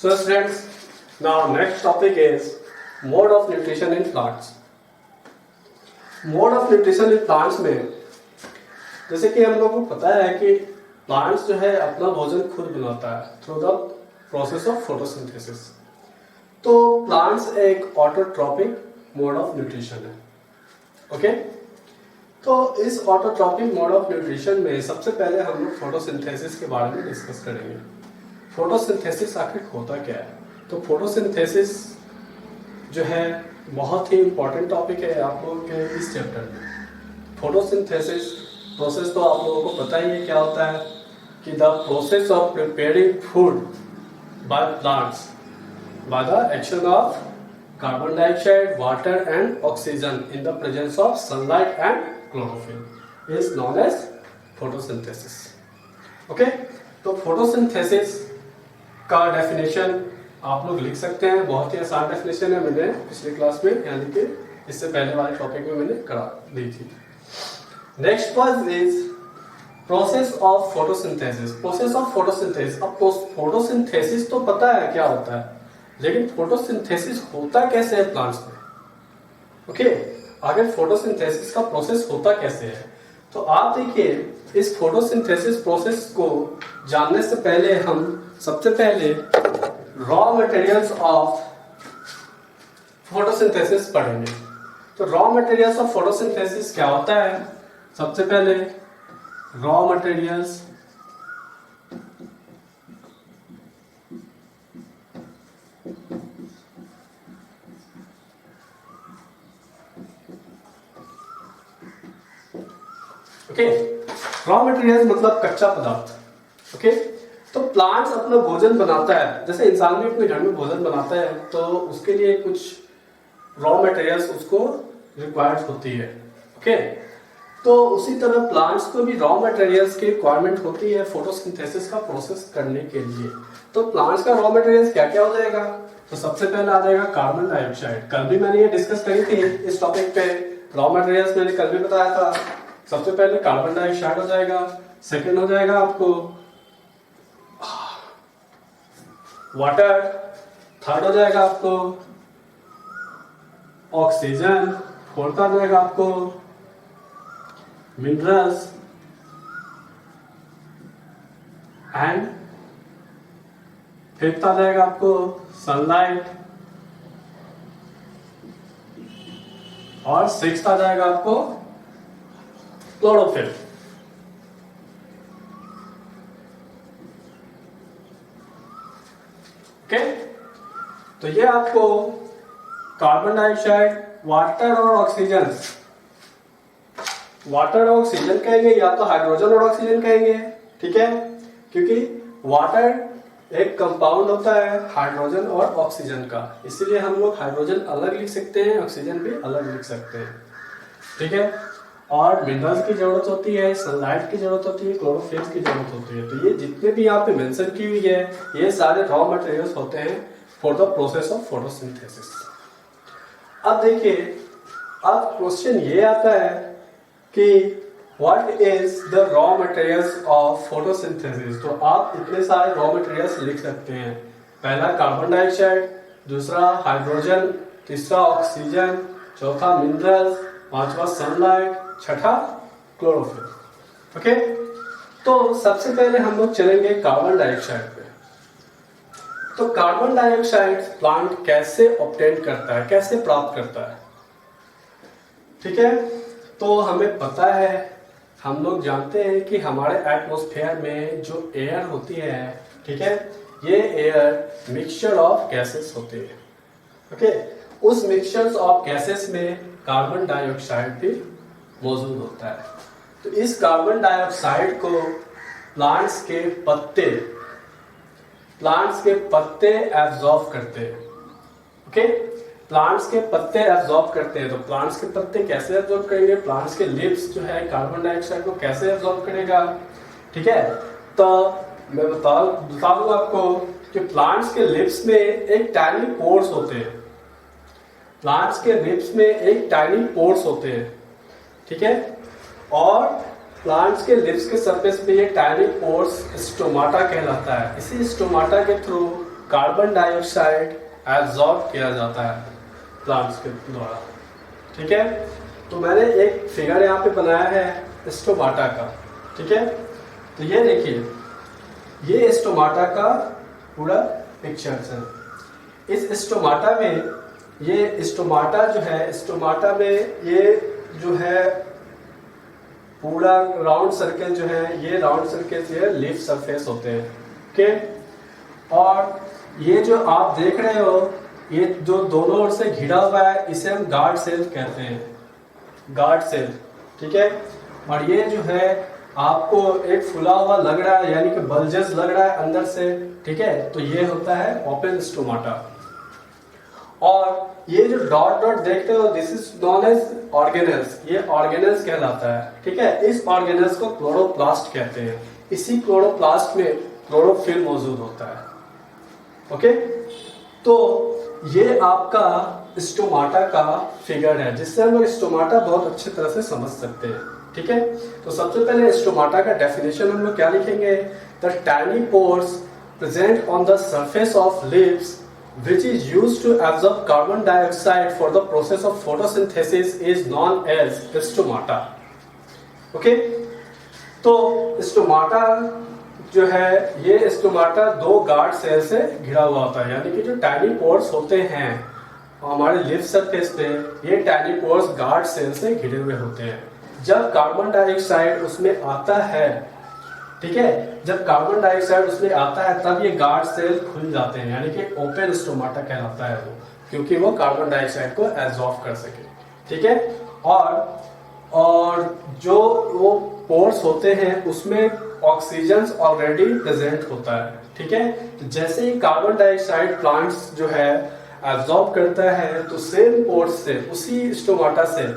So students, now next topic is mode of nutrition in plants. Mode of nutrition in plants में जैसे कि हम लोगों को पता है कि प्लांट्स जो है अपना भोजन खुद बनाता है through the process of photosynthesis. तो प्लांट्स एक ऑटोट्रॉपिक मोड ऑफ न्यूट्रिशन है। ओके, तो इस ऑटोट्रॉपिक मोड ऑफ न्यूट्रिशन में सबसे पहले हम लोग फोटोसिंथेसिस के बारे में डिस्कस करेंगे। फोटोसिंथेसिस आखिर होता क्या है? तो फोटोसिंथेसिस जो है बहुत ही इंपॉर्टेंट टॉपिक है आप लोगों के इस चैप्टर में। फोटोसिंथेसिस प्रोसेस तो आप लोगों को पता ही है क्या होता है कि the process of preparing food by plants by the action of carbon dioxide, water and oxygen in the presence of sunlight and chlorophyll is known as photosynthesis. Okay, तो फोटोसिंथेसिस का डेफिनेशन आप लोग लिख सकते हैं। बहुत ही आसान डेफिनेशन है, मैंने पिछले क्लास में यानी कि इससे पहले वाले टॉपिक में मैंने करा दी थी। Next one is process of photosynthesis. Process of photosynthesis, अब फोटोसिंथेसिस तो पता है क्या होता है, लेकिन फोटोसिंथेसिस होता कैसे है प्लांट्स में? ओके, अगर फोटोसिंथेसिस का प्रोसेस होता कैसे है तो आप देखिए, इस फोटोसिंथेसिस प्रोसेस को जानने से पहले हम सबसे पहले रॉ मटेरियल्स ऑफ फोटोसिंथेसिस पढ़ेंगे। तो रॉ मटेरियल्स ऑफ फोटोसिंथेसिस क्या होता है? सबसे पहले raw materials okay, raw materials मतलब कच्चा पदार्थ। ओके, तो प्लांट्स अपना भोजन बनाता है, जैसे इंसान भी अपने घर में भोजन बनाता है तो उसके लिए कुछ रॉ मटेरियल्स उसको रिक्वायर्ड होती है। ओके, तो उसी तरह प्लांट्स को भी रॉ मटेरियल्स की रिक्वायरमेंट होती है फोटोसिंथेसिस का प्रोसेस करने के लिए। तो प्लांट्स का रॉ मटेरियल्स क्या क्या हो जाएगा? तो सबसे पहले आ जाएगा कार्बन डाइऑक्साइड। कल भी मैंने ये डिस्कस करी थी इस टॉपिक पे, रॉ मटेरियल्स मैंने कल भी बताया था। सबसे पहले कार्बन डाइऑक्साइड हो जाएगा, सेकेंड हो जाएगा आपको वाटर, थर्ड हो जाएगा आपको ऑक्सीजन, फोर्थ आ जाएगा आपको मिनरल्स एंड फिफ्थ आ जाएगा आपको सनलाइट और सिक्स्थ आ जाएगा आपको क्लोरोफिल। ओके, तो ये आपको कार्बन डाइऑक्साइड, वाटर और ऑक्सीजन, वाटर और ऑक्सीजन कहेंगे या तो हाइड्रोजन और ऑक्सीजन कहेंगे, ठीक है, क्योंकि वाटर एक कंपाउंड होता है हाइड्रोजन और ऑक्सीजन का, इसीलिए हम लोग हाइड्रोजन अलग लिख सकते हैं, ऑक्सीजन भी अलग लिख सकते हैं, ठीक है। और मिनरल्स की जरूरत होती है, सनलाइट की जरूरत होती है, क्लोरोफिल की जरूरत होती है। तो ये जितने भी यहाँ पे मेंशन की हुई है ये सारे रॉ मटेरियल्स होते हैं for the process of photosynthesis. अब देखिए, अब क्वेश्चन ये आता है कि what is the raw materials of photosynthesis. तो आप इतने सारे रॉ मटेरियल्स लिख सकते हैं। पहला कार्बन डाइऑक्साइड, दूसरा हाइड्रोजन, तीसरा ऑक्सीजन, चौथा मिनरल्स, पांचवा सनलाइट, छठा क्लोरोफिल। ओके, तो सबसे पहले हम लोग चलेंगे कार्बन डाइऑक्साइड पे। तो कार्बन डाइऑक्साइड प्लांट कैसे ऑब्टेन करता है, कैसे प्राप्त करता है? ठीक है, तो हमें पता है, हम लोग जानते हैं कि हमारे एटमॉस्फेयर में जो एयर होती है, ठीक है, ये एयर मिक्सचर ऑफ गैसेस होती है। ओके, उस मिक्सचर्स ऑफ गैसेस में कार्बन डाइऑक्साइड भी मौजूद होता है। तो इस कार्बन डाइऑक्साइड को प्लांट्स के पत्ते एब्जॉर्ब करते हैं। ओके, प्लांट्स के पत्ते एब्जॉर्ब करते हैं। तो प्लांट्स के पत्ते कैसे एब्जॉर्ब करेंगे? प्लांट्स के लीव्स जो है कार्बन डाइऑक्साइड को कैसे एब्जॉर्ब करेगा, ठीक है। तो मैं बता दूं आपको कि प्लांट्स के लिप्स में एक टाइनी पोर्स होते हैं। प्लांट्स के लिप्स में एक टाइनी पोर्स होते हैं, ठीक है, और प्लांट्स के लिप्स के सरफेस पे ये टाइनी पोर्स स्टोमाटा कहलाता है। इसी स्टोमाटा के थ्रू कार्बन डाइऑक्साइड एब्जॉर्ब किया जाता है प्लांट्स के द्वारा। ठीक है, तो मैंने एक फिगर यहाँ पे बनाया है स्टोमाटा का। ठीक है, तो ये देखिए, ये स्टोमाटा का पूरा पिक्चर है। इस स्टोमाटा में, ये स्टोमाटा जो है, स्टोमाटा में ये जो है पूरा राउंड सर्कल जो है, ये राउंड सर्कल ये लीफ सरफेस होते हैं। ओके, और ये जो आप देख रहे हो, ये जो दोनों ओर से घिरा हुआ है, इसे हम गार्ड सेल कहते हैं, गार्ड सेल। ठीक है, और ये जो है आपको एक फुला हुआ लग रहा है, यानी कि बल्जेस लग रहा है अंदर से। ठीक है, तो ये होता है ओपन स्टोमाटा। और ये जो डॉट डॉट देखते हो, this is known as organelles, ये ऑर्गेनेल्स कहलाता है। ठीक है, इस ऑर्गेनेल्स को क्लोरोप्लास्ट कहते हैं। इसी क्लोरोप्लास्ट में क्लोरोफिल मौजूद होता है। ओके, तो ये आपका स्टोमाटा का फिगर है, जिससे हम लोग स्टोमाटा बहुत अच्छी तरह से समझ सकते हैं। ठीक है, तो सबसे पहले स्टोमाटा का डेफिनेशन हम लोग क्या लिखेंगे? The tiny pores present on the surface of leaves which is used to absorb carbon dioxide for the process of photosynthesis is known as stomata. Okay, तो स्टोमाटा जो है, ये स्टोमाटा दो गार्ड सेल से घिरा हुआ होता है, यानी कि जो टाइनी पोर्स होते हैं हमारे लिप सरफेस पे, ये टाइनी पोर्स गार्ड सेल से घिरे हुए होते हैं। जब कार्बन डाइऑक्साइड उसमें आता है, ठीक है, जब कार्बन डाइऑक्साइड उसमें आता है, तब ये गार्ड सेल खुल जाते हैं, यानी कि ओपन स्टोमाटा कहलाता है वो, क्योंकि वो कार्बन डाइऑक्साइड को एब्जॉर्ब कर सके। ठीक है, और जो वो पोर्स होते हैं उसमें ऑक्सीजन ऑलरेडी प्रेजेंट होता है। ठीक है, तो जैसे ही कार्बन डाइऑक्साइड प्लांट्स जो है एब्जॉर्ब करता है, तो सेम पोर्स से, उसी स्टोमाटा से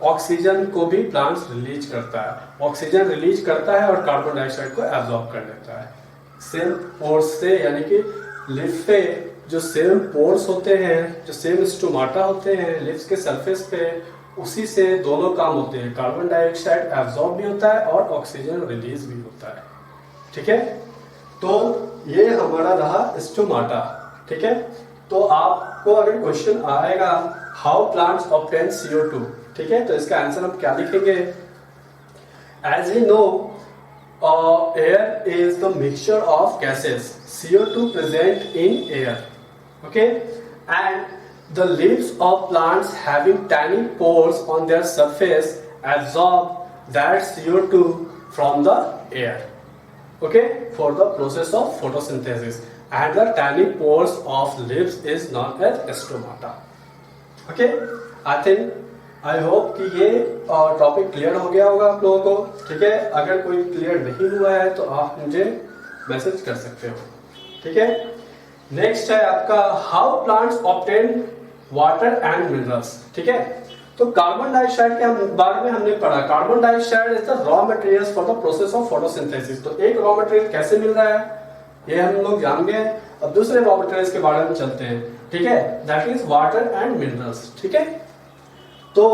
ऑक्सीजन को भी प्लांट्स रिलीज करता है। ऑक्सीजन रिलीज करता है और कार्बन डाइऑक्साइड को एब्जॉर्ब कर लेता है सेम पोर्स से, यानी कि लिप्स पे जो सेम पोर्स होते हैं, जो सेम स्टोमाटा होते हैं लिप्स के सरफेस पे, उसी से दोनों काम होते हैं, कार्बन डाइऑक्साइड एब्जॉर्ब भी होता है और ऑक्सीजन रिलीज भी होता है। ठीक है, तो ये हमारा रहा स्टोमाटा। ठीक है, तो आपको अगर क्वेश्चन आएगा हाउ प्लांट्स ऑब्टेन CO2, ठीक है, तो इसका आंसर हम क्या लिखेंगे? As we know air is the mixture of gases, CO2 present in air. Okay, and the leaves of plants having tiny pores on their surface absorb that CO2 from the air, okay, for the process of photosynthesis, and the tiny pores of leaves is known as stomata. Okay, I hope कि ये topic clear हो गया होगा आप लोगों को। ठीक है, अगर कोई क्लियर नहीं हुआ है तो आप मुझे मैसेज कर सकते हो। ठीक है, नेक्स्ट है आपका how plants obtain water and minerals. ठीक है, तो कार्बन डाइऑक्साइड के बारे में हमने पढ़ा। Carbon dioxide is the raw materials for the process of photosynthesis. तो एक रॉ मटेरियल कैसे मिल रहा है ये हम लोग जान गए। अब दूसरे रॉ मटेरियल्स के बारे में चलते हैं। ठीक है, that is water and minerals. ठीक है, तो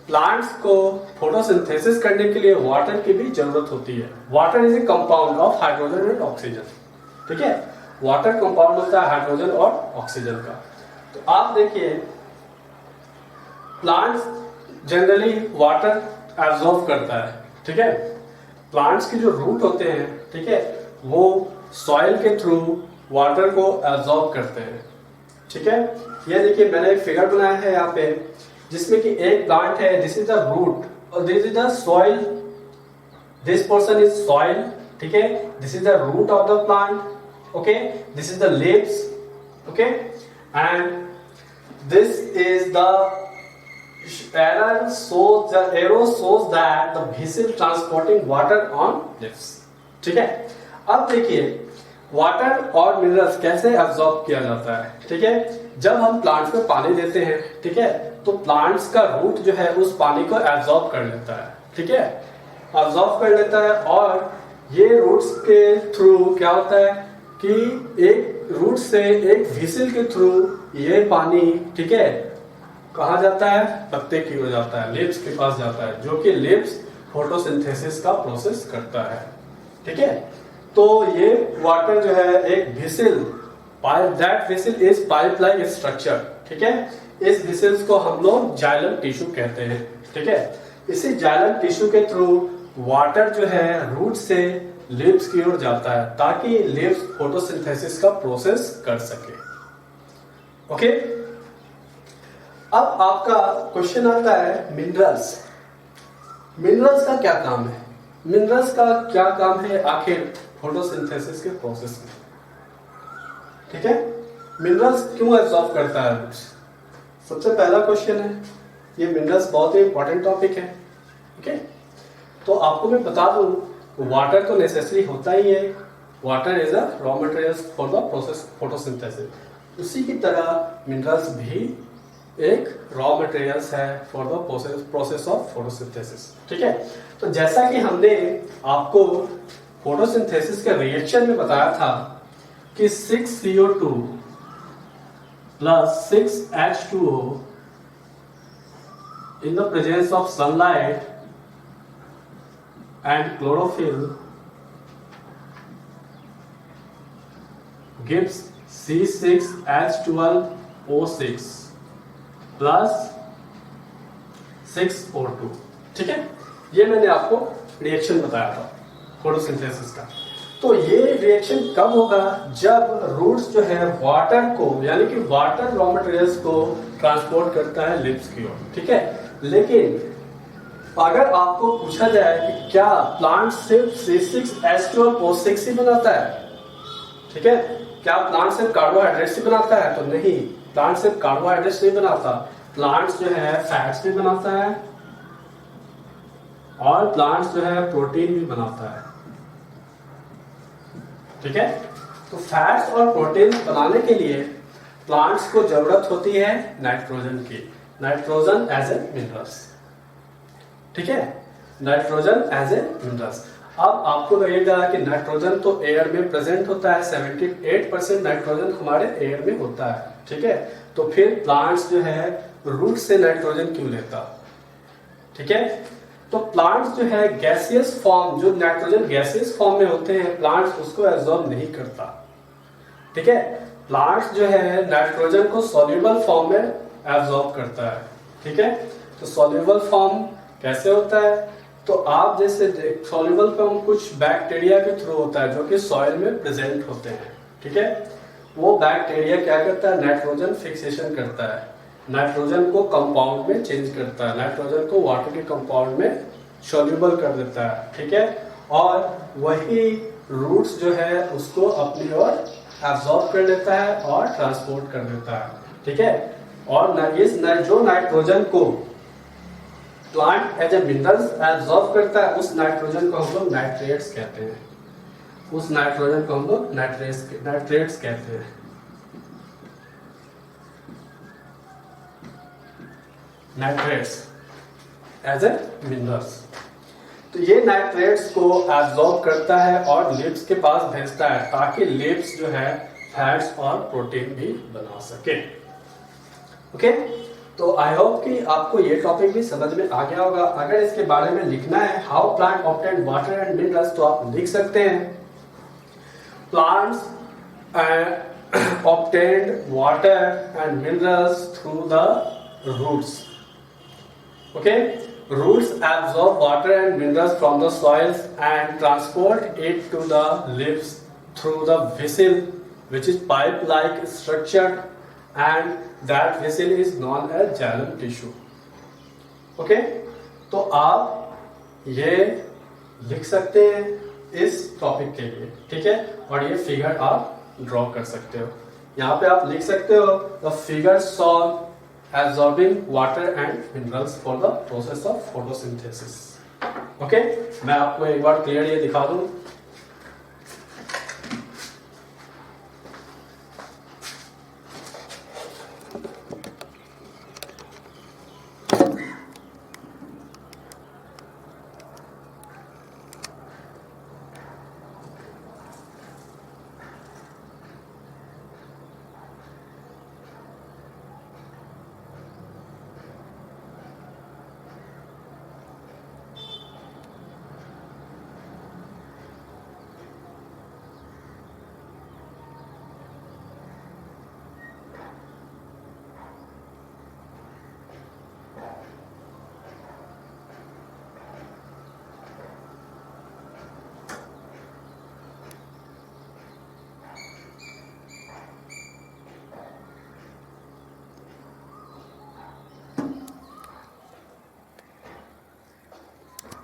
प्लांट्स को फोटोसिंथेसिस करने के लिए वाटर की भी जरूरत होती है। Water is a compound of hydrogen and oxygen. ठीक है, वाटर कंपाउंड होता है हाइड्रोजन और ऑक्सीजन का। तो आप देखिए, प्लांट्स जनरली वाटर एब्जॉर्ब करता है। ठीक है, प्लांट्स के जो रूट होते हैं, ठीक है, वो सॉइल के थ्रू वाटर को एब्जॉर्ब करते हैं। ठीक है, ये देखिए मैंने एक फिगर बनाया है यहाँ पे, जिसमें कि एक प्लांट है, दिस इज द रूट और this is the soil, this portion is soil. ठीक है, this is the root of the plant, okay, this is the leaves, okay, and this is the arrow shows that the vessel transporting water on leaves. ठीक है, अब देखिए water और minerals कैसे absorb किया जाता है। ठीक है, जब हम प्लांट्स में पानी देते हैं, ठीक है, तो प्लांट्स का रूट जो है उस पानी को एब्जॉर्ब कर लेता है। ठीक है, एब्जॉर्ब कर लेता है, और ये रूट्स के थ्रू क्या होता है कि एक रूट से एक व्हीसल के थ्रू ये पानी, ठीक है, कहाँ जाता है? पत्ते की ओर जाता है, लीव्स के पास जाता है, जो कि लीव्स फोटोसिंथेसिस का प्रोसेस करता है। ठीक है, तो ये वाटर जो है एक whistle that vessel is pipe like structure, ठीक है। इस वेसल्स को हम लोग जाइलम टिश्यू कहते हैं, ठीक है। इसी जाइलम टिश्यू के थ्रू वाटर जो है रूट से लिप्स की ओर जाता है ताकि लिप्स फोटोसिंथेसिस का प्रोसेस कर सके। ओके, अब आपका क्वेश्चन आता है मिनरल्स। मिनरल्स का क्या काम है? मिनरल्स का क्या काम है आखिर फोटोसिंथेसिस के प्रोसेस में, ठीक है। मिनरल्स क्यों एब्जॉर्ब करता है रूट्स? सबसे पहला क्वेश्चन है, ये मिनरल्स बहुत ही इंपॉर्टेंट टॉपिक है, ओके। तो आपको मैं बता दूं, वाटर तो नेसेसरी होता ही है, water is a raw material for the process photosynthesis. उसी की तरह मिनरल्स भी एक रॉ मटेरियल्स है for the process of photosynthesis, ठीक है। तो जैसा कि हमने आपको फोटोसिंथेसिस के रिएक्शन में बताया था कि 6CO2 plus 6H2O in the presence of sunlight and chlorophyll gives C6H12O6 plus 6O2, ठीक है। ये मैंने आपको रिएक्शन बताया था फोटोसिंथेसिस का। तो ये रिएक्शन कब होगा? जब रूट्स जो है वाटर को, यानी कि वाटर रॉ मटेरियल्स को ट्रांसपोर्ट करता है लिप्स की ओर, ठीक है। लेकिन अगर आपको पूछा जाए कि क्या प्लांट सिर्फ C6H12O6 ही बनाता है, ठीक है, क्या प्लांट सिर्फ कार्बोहाइड्रेट्स ही बनाता है? तो नहीं, प्लांट सिर्फ कार्बोहाइड्रेट्स नहीं बनाता, प्लांट्स जो है फैट्स भी बनाता है और प्लांट्स जो है प्रोटीन भी बनाता है, ठीक है। तो फैट्स और प्रोटीन बनाने के लिए प्लांट्स को जरूरत होती है नाइट्रोजन की, नाइट्रोजन एज ए मिनरल्स, ठीक है, नाइट्रोजन एज ए मिनरल्स। अब आपको लगेगा कि नाइट्रोजन तो एयर में प्रेजेंट होता है, 78% नाइट्रोजन हमारे एयर में होता है, ठीक है। तो फिर प्लांट्स जो है रूट से नाइट्रोजन क्यों लेता, ठीक है। तो प्लांट्स जो है गैसियस फॉर्म, जो नाइट्रोजन गैसियस फॉर्म में होते हैं, प्लांट्स उसको एब्जॉर्ब नहीं करता, ठीक है। प्लांट्स जो है नाइट्रोजन को सॉल्युबल फॉर्म में एब्जॉर्ब करता है, ठीक है। तो सॉल्युबल फॉर्म कैसे होता है? तो आप जैसे सॉल्युबल फॉर्म कुछ बैक्टीरिया के थ्रू होता है जो कि सॉइल में प्रेजेंट होते हैं, ठीक है। वो बैक्टीरिया क्या करता है? नाइट्रोजन फिक्सेशन करता है, नाइट्रोजन को कंपाउंड में चेंज करता है, नाइट्रोजन को वाटर के कंपाउंड में सॉल्युबल कर देता है, ठीक है। और वही रूट्स जो है उसको अपनी ओर एब्जॉर्ब कर लेता है और ट्रांसपोर्ट कर देता है, ठीक है। और जो नाइट्रोजन को plant as a minerals absorb करता है, उस नाइट्रोजन को हम लोग नाइट्रेट्स कहते हैं, उस नाइट्रोजन को हम लोग नाइट्रेट्स कहते हैं, नाइट्रेट्स एज ए मिनरल्स। तो ये नाइट्रेट्स को एब्जॉर्ब करता है और लिप्स के पास भेजता है ताकि लिप्स जो है फैट्स और प्रोटीन भी बना सके, ओके। तो आई होप कि आपको ये टॉपिक भी समझ में आ गया होगा। अगर इसके बारे में लिखना है how plant obtain water and minerals, तो आप लिख सकते हैं plants obtained water and minerals through the roots, okay. Roots absorb water and minerals from the soils and transport it to the leaves through the vessel, which is pipe-like structure, and that vessel is known as xylem tissue, okay. तो आप ये लिख सकते हैं इस topic के लिए, ठीक है। और ये फिगर आप ड्रॉ कर सकते हो, यहाँ पे आप लिख सकते हो the figure solve absorbing water and minerals for the process of photosynthesis, okay. मैं आपको एक बार क्लियर ये दिखा दूं।